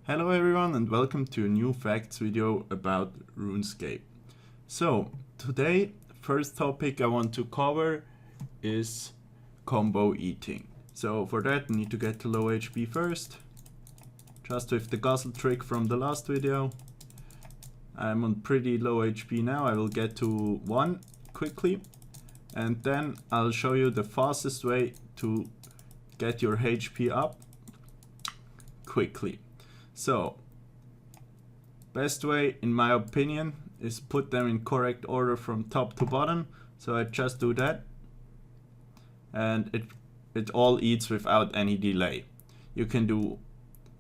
Hello everyone and welcome to a new facts video about RuneScape. So today, first topic I want to cover is combo eating. So for that I need to get to low HP first. Just with the guzzle trick from the last video. I'm on pretty low HP now. I will get to 1 quickly and then I'll show you the fastest way to get your HP up quickly. So, best way in my opinion is put them in correct order from top to bottom. So I just do that and it all eats without any delay. You can do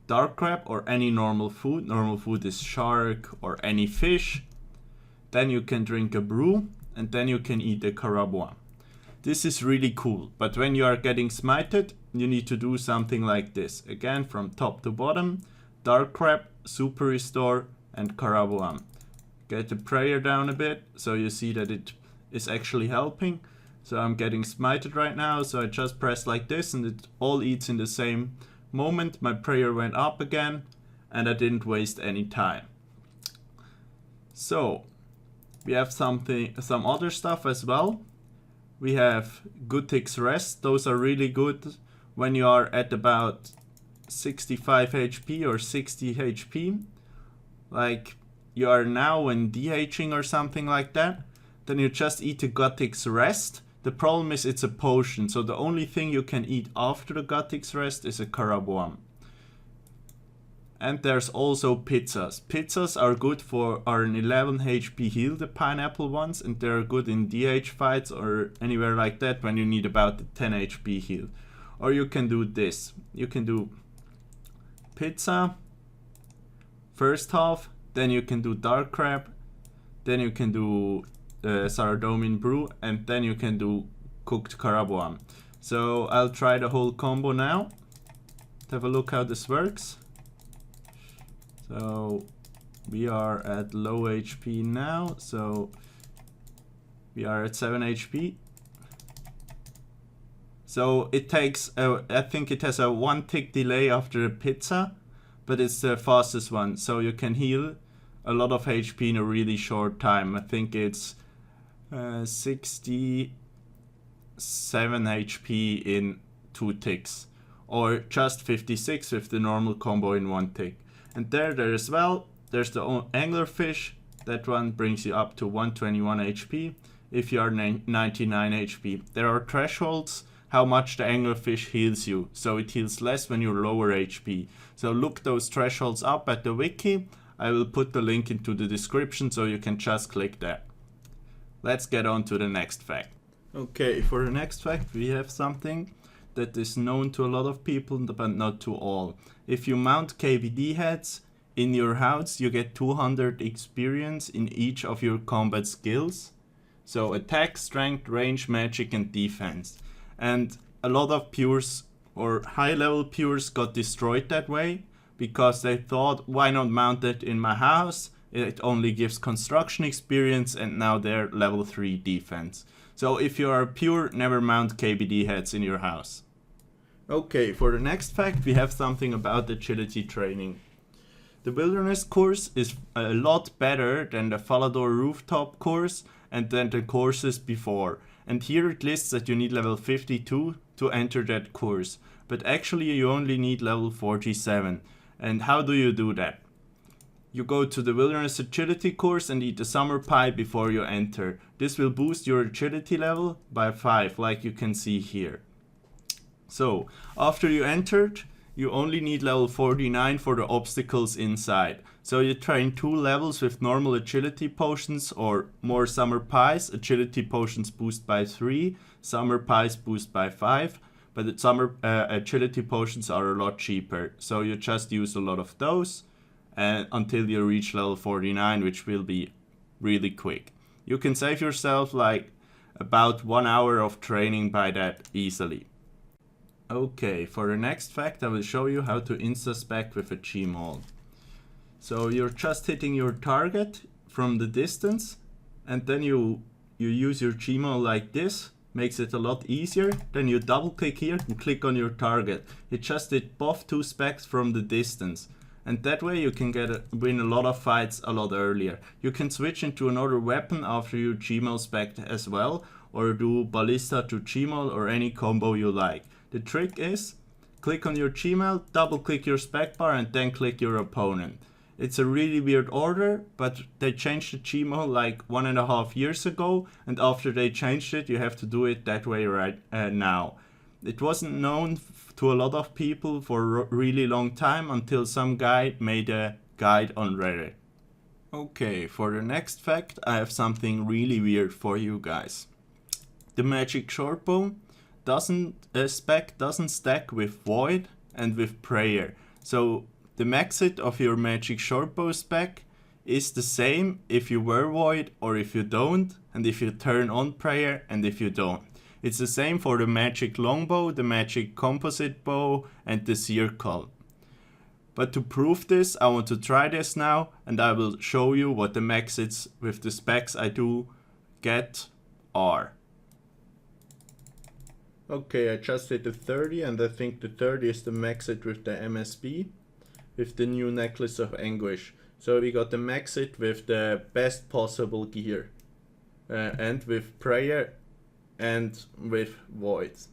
dark crab or any normal food. Normal food is shark or any fish. Then you can drink a brew and then you can eat a carabao. This is really cool, but when you are getting smited, you need to do something like this. Again, from top to bottom. Dark crab, super restore and carabao. Get the prayer down a bit so you see that it is actually helping. So I'm getting smited right now, so I just press like this and it all eats in the same moment. My prayer went up again and I didn't waste any time. So we have some other stuff as well. We have Gutix rest. Those are really good when you are at about 65 HP or 60 HP, like you are now when DHing or something like that, then you just eat a Gutix rest. The problem is it's a potion, so the only thing you can eat after the Gutix rest is a carabao. And there's also pizzas. Pizzas are good are an 11 HP heal, the pineapple ones, and they're good in DH fights or anywhere like that when you need about the 10 HP heal. Or you can do this. You can do pizza first half, then you can do dark crab, then you can do Saradomin brew, and then you can do cooked carabao. So I'll try the whole combo now. Have a look how this works. So we are at low HP now, so we are at 7 HP. So it takes, I think it has a 1 tick delay after a pizza, but it's the fastest one. So you can heal a lot of HP in a really short time. I think it's 67 HP in 2 ticks, or just 56 with the normal combo in 1 tick. And there as well, there's the anglerfish. That one brings you up to 121 HP if you are 99 HP. There are thresholds how much the anglerfish heals you, so it heals less when you're lower HP. So look those thresholds up at the wiki. I will put the link into the description so you can just click that. Let's get on to the next fact. Okay, for the next fact we have something that is known to a lot of people but not to all. If you mount KBD heads in your house, you get 200 experience in each of your combat skills. So attack, strength, range, magic and defense. And a lot of pures or high level pures got destroyed that way because they thought, why not mount it in my house? It only gives construction experience and now they're level 3 defense. So if you are a pure, never mount KBD heads in your house. Okay, for the next fact we have something about agility training. The wilderness course is a lot better than the Falador rooftop course and than the courses before. And here it lists that you need level 52 to enter that course. But actually you only need level 47. And how do you do that? You go to the Wilderness Agility course and eat the summer pie before you enter. This will boost your agility level by 5, like you can see here. So, after you entered, you only need level 49 for the obstacles inside. So you train 2 levels with normal agility potions or more summer pies. Agility potions boost by 3, summer pies boost by 5. But the summer agility potions are a lot cheaper. So you just use a lot of those until you reach level 49, which will be really quick. You can save yourself like about 1 hour of training by that easily. Okay, for the next fact I will show you how to insta-spec with a Chimo. So you're just hitting your target from the distance and then you use your Chimo like this, makes it a lot easier. Then you double click here and click on your target. It just did buff 2 specs from the distance. and that way you can win a lot of fights a lot earlier. You can switch into another weapon after you Chimo spec as well, or do ballista to Chimo or any combo you like. The trick is, click on your Chimo, double click your spec bar and then click your opponent. It's a really weird order, but they changed the Chimo like 1.5 years ago, and after they changed it you have to do it that way right now. It wasn't known to a lot of people for a really long time until some guy made a guide on Reddit. Okay, for the next fact I have something really weird for you guys. The magic shortbow doesn't stack with void and with prayer. So the maxit of your magic shortbow spec is the same if you were void or if you don't, and if you turn on prayer and if you don't. It's the same for the magic longbow, the magic composite bow and the circle. But to prove this, I want to try this now, and I will show you what the maxits with the specs I do get are. Okay, I just hit the 30, and I think the 30 is the maxit with the MSB, with the new necklace of anguish. So we got the maxit with the best possible gear, and with prayer and with voids.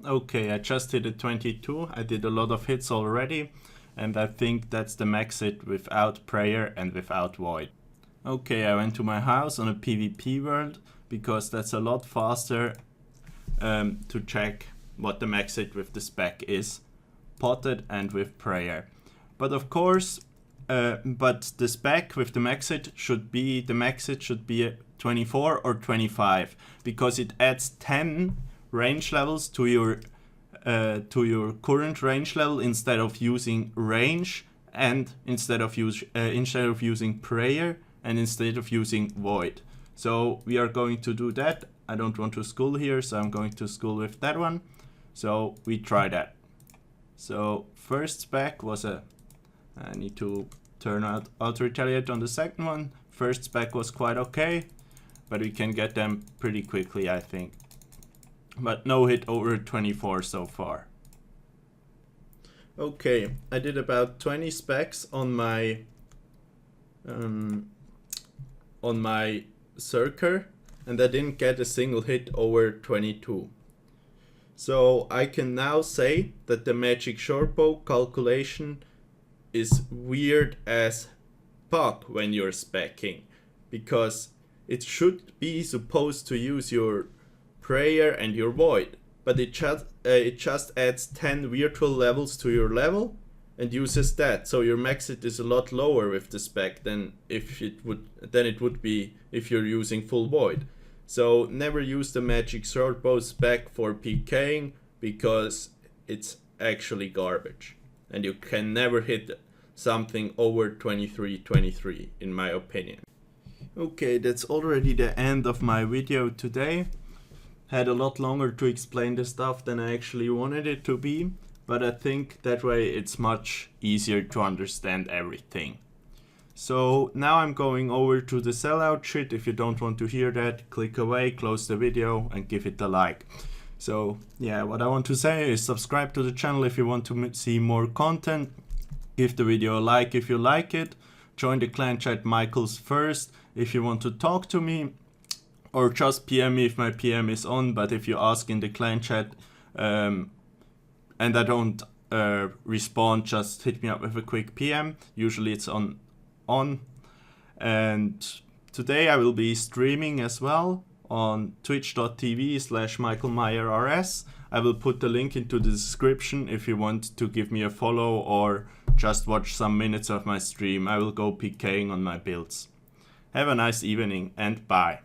Okay, I just hit a 22. I did a lot of hits already, and I think that's the maxit without prayer and without void. Okay, I went to my house on a PvP world because that's a lot faster to check what the maxit with the spec is, potted and with prayer. But of course, but the spec with the maxit should be, a 24 or 25, because it adds 10 range levels to your current range level instead of using range, and instead of using prayer, and instead of using void. So we are going to do that. I don't want to school here, so I'm going to school with that one. So we try that. So first spec was I need to turn out auto retaliate on the second one. First spec was quite okay, but we can get them pretty quickly, I think. But no hit over 24 so far. Okay, I did about 20 specs on my Circer, and I didn't get a single hit over 22. So I can now say that the magic shortbow calculation is weird as fuck when you're speccing, because it should be supposed to use your prayer and your void, but it just adds 10 virtual levels to your level and uses that, so your maxit is a lot lower with the spec than it would be if you're using full void. So never use the magic shortbow spec for PKing, because it's actually garbage, and you can never hit something over 23 in my opinion. Okay, that's already the end of my video today. Had a lot longer to explain the stuff than I actually wanted it to be, but I think that way it's much easier to understand everything. So now I'm going over to the sellout shit. If you don't want to hear that, click away, close the video and give it a like. So yeah, what I want to say is subscribe to the channel if you want to see more content. Give the video a like if you like it. Join the clan chat Michael's First if you want to talk to me. Or just PM me if my PM is on, but if you ask in the clan chat and I don't respond, just hit me up with a quick PM. Usually it's on. And today I will be streaming as well on twitch.tv/MichaelMeyerRS. I will put the link into the description if you want to give me a follow or just watch some minutes of my stream. I will go PKing on my builds. Have a nice evening and bye.